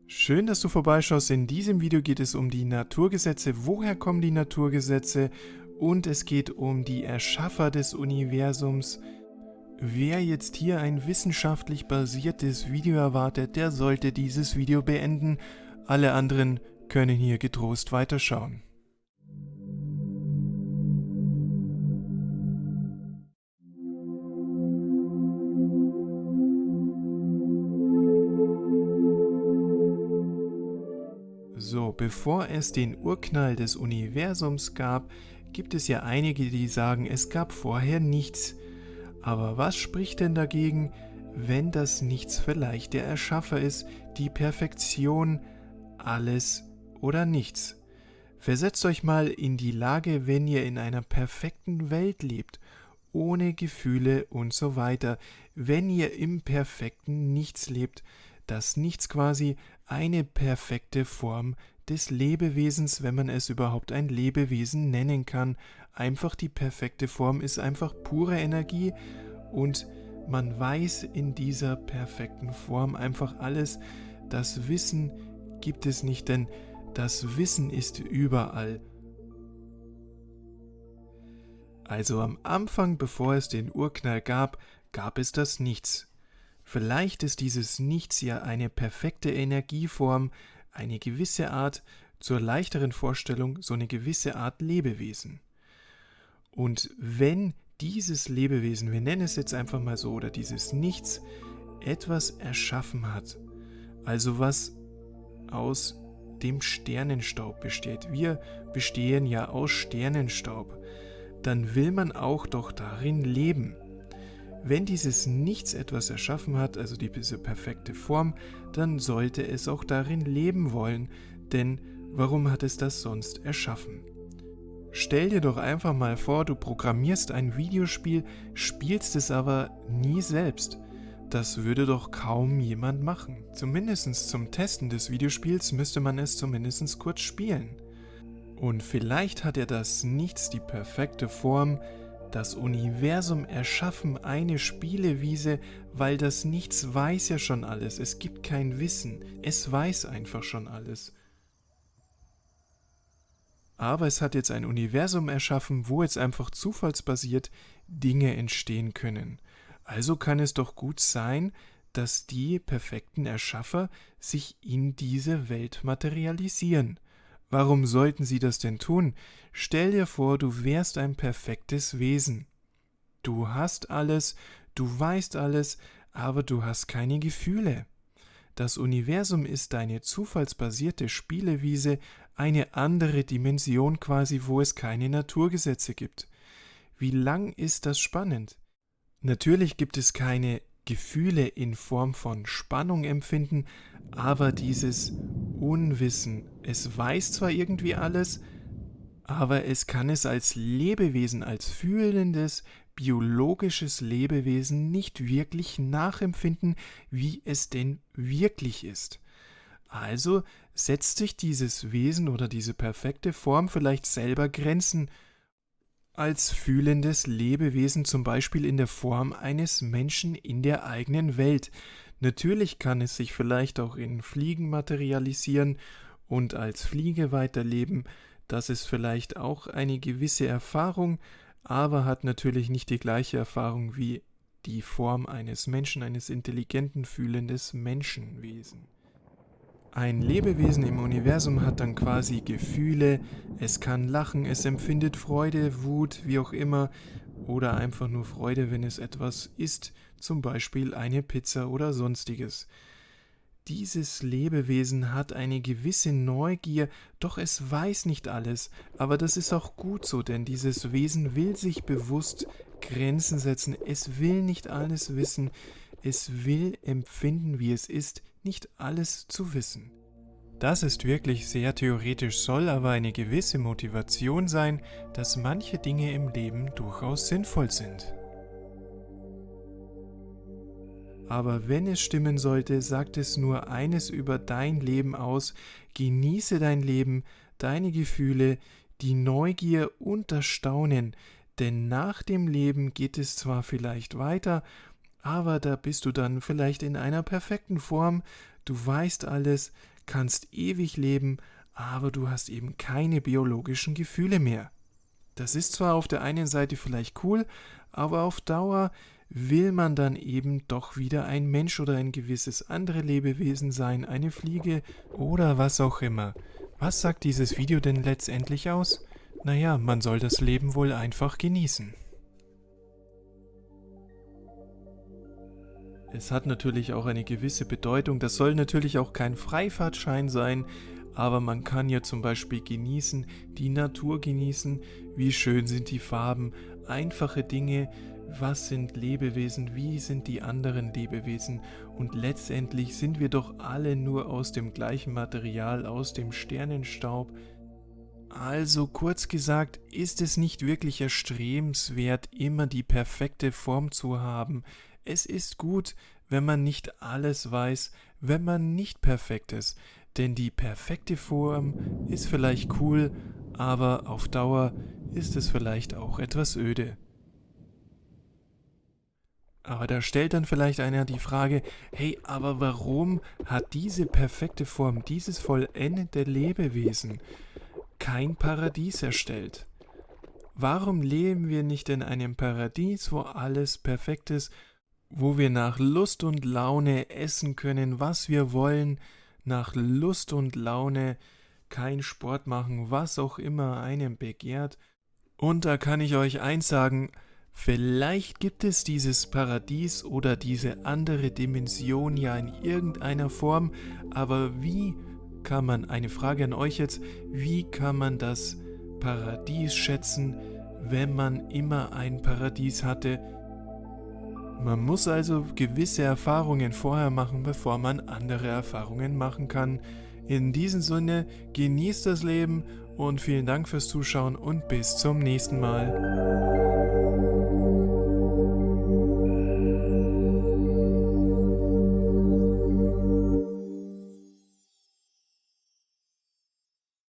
Schön, dass du vorbeischaust. In diesem Video geht es um die Naturgesetze. Woher kommen die Naturgesetze? Und es geht um die Erschaffer des Universums. Wer jetzt hier ein wissenschaftlich basiertes Video erwartet, der sollte dieses Video beenden. Alle anderen können hier getrost weiterschauen. So, bevor es den Urknall des Universums gab, gibt es ja einige, die sagen, es gab vorher nichts. Aber was spricht denn dagegen, wenn das Nichts vielleicht der Erschaffer ist, die Perfektion, alles oder nichts? Versetzt euch mal in die Lage, wenn ihr in einer perfekten Welt lebt, ohne Gefühle und so weiter, wenn ihr im perfekten Nichts lebt, das Nichts quasi eine perfekte Form des Lebewesens, wenn man es überhaupt ein Lebewesen nennen kann. Einfach die perfekte Form ist einfach pure Energie und man weiß in dieser perfekten Form einfach alles. Das Wissen gibt es nicht, denn das Wissen ist überall. Also am Anfang, bevor es den Urknall gab, gab es das Nichts. Vielleicht ist dieses Nichts ja eine perfekte Energieform, eine gewisse Art, zur leichteren Vorstellung, so eine gewisse Art Lebewesen. Und wenn dieses Lebewesen, wir nennen es jetzt einfach mal so, oder dieses Nichts, etwas erschaffen hat, also was aus dem Sternenstaub besteht, wir bestehen ja aus Sternenstaub, dann will man auch doch darin leben. Wenn dieses Nichts etwas erschaffen hat, also diese perfekte Form, dann sollte es auch darin leben wollen, denn warum hat es das sonst erschaffen? Stell dir doch einfach mal vor, du programmierst ein Videospiel, spielst es aber nie selbst. Das würde doch kaum jemand machen. Zumindest zum Testen des Videospiels müsste man es zumindest kurz spielen. Und vielleicht hat ja das Nichts die perfekte Form, das Universum erschaffen, eine Spielewiese, weil das Nichts weiß ja schon alles. Es gibt kein Wissen. Es weiß einfach schon alles. Aber es hat jetzt ein Universum erschaffen, wo jetzt einfach zufallsbasiert Dinge entstehen können. Also kann es doch gut sein, dass die perfekten Erschaffer sich in diese Welt materialisieren. Warum sollten sie das denn tun? Stell dir vor, du wärst ein perfektes Wesen. Du hast alles, du weißt alles, aber du hast keine Gefühle. Das Universum ist deine zufallsbasierte Spielewiese, eine andere Dimension quasi, wo es keine Naturgesetze gibt. Wie lang ist das spannend? Natürlich gibt es keine Gefühle in Form von Spannung empfinden, aber dieses Unwissen, es weiß zwar irgendwie alles, aber es kann es als Lebewesen, als fühlendes, biologisches Lebewesen nicht wirklich nachempfinden, wie es denn wirklich ist. Also setzt sich dieses Wesen oder diese perfekte Form vielleicht selber Grenzen, als fühlendes Lebewesen, zum Beispiel in der Form eines Menschen in der eigenen Welt. Natürlich kann es sich vielleicht auch in Fliegen materialisieren und als Fliege weiterleben. Das ist vielleicht auch eine gewisse Erfahrung, aber hat natürlich nicht die gleiche Erfahrung wie die Form eines Menschen, eines intelligenten, fühlendes Menschenwesen. Ein Lebewesen im Universum hat dann quasi Gefühle, es kann lachen, es empfindet Freude, Wut, wie auch immer, oder einfach nur Freude, wenn es etwas isst, zum Beispiel eine Pizza oder sonstiges. Dieses Lebewesen hat eine gewisse Neugier, doch es weiß nicht alles, aber das ist auch gut so, denn dieses Wesen will sich bewusst Grenzen setzen, es will nicht alles wissen, es will empfinden, wie es ist, nicht alles zu wissen. Das ist wirklich sehr theoretisch, soll aber eine gewisse Motivation sein, dass manche Dinge im Leben durchaus sinnvoll sind. Aber wenn es stimmen sollte, sagt es nur eines über dein Leben aus: Genieße dein Leben, deine Gefühle, die Neugier und das Staunen, denn nach dem Leben geht es zwar vielleicht weiter, aber da bist du dann vielleicht in einer perfekten Form, du weißt alles, kannst ewig leben, aber du hast eben keine biologischen Gefühle mehr. Das ist zwar auf der einen Seite vielleicht cool, aber auf Dauer will man dann eben doch wieder ein Mensch oder ein gewisses andere Lebewesen sein, eine Fliege oder was auch immer. Was sagt dieses Video denn letztendlich aus? Naja, man soll das Leben wohl einfach genießen. Es hat natürlich auch eine gewisse Bedeutung, das soll natürlich auch kein Freifahrtschein sein, aber man kann ja zum Beispiel genießen, die Natur genießen, wie schön sind die Farben, einfache Dinge, was sind Lebewesen, wie sind die anderen Lebewesen und letztendlich sind wir doch alle nur aus dem gleichen Material, aus dem Sternenstaub. Also kurz gesagt, ist es nicht wirklich erstrebenswert, immer die perfekte Form zu haben. Es ist gut, wenn man nicht alles weiß, wenn man nicht perfekt ist, denn die perfekte Form ist vielleicht cool, aber auf Dauer ist es vielleicht auch etwas öde. Aber da stellt dann vielleicht einer die Frage, hey, aber warum hat diese perfekte Form, dieses vollendete Lebewesen kein Paradies erstellt? Warum leben wir nicht in einem Paradies, wo alles perfekt ist, wo wir nach Lust und Laune essen können, was wir wollen, nach Lust und Laune keinen Sport machen, was auch immer einem begehrt? Und da kann ich euch eins sagen, vielleicht gibt es dieses Paradies oder diese andere Dimension ja in irgendeiner Form, aber wie kann man, eine Frage an euch jetzt, wie kann man das Paradies schätzen, wenn man immer ein Paradies hatte? Man muss also gewisse Erfahrungen vorher machen, bevor man andere Erfahrungen machen kann. In diesem Sinne, genießt das Leben und vielen Dank fürs Zuschauen und bis zum nächsten Mal.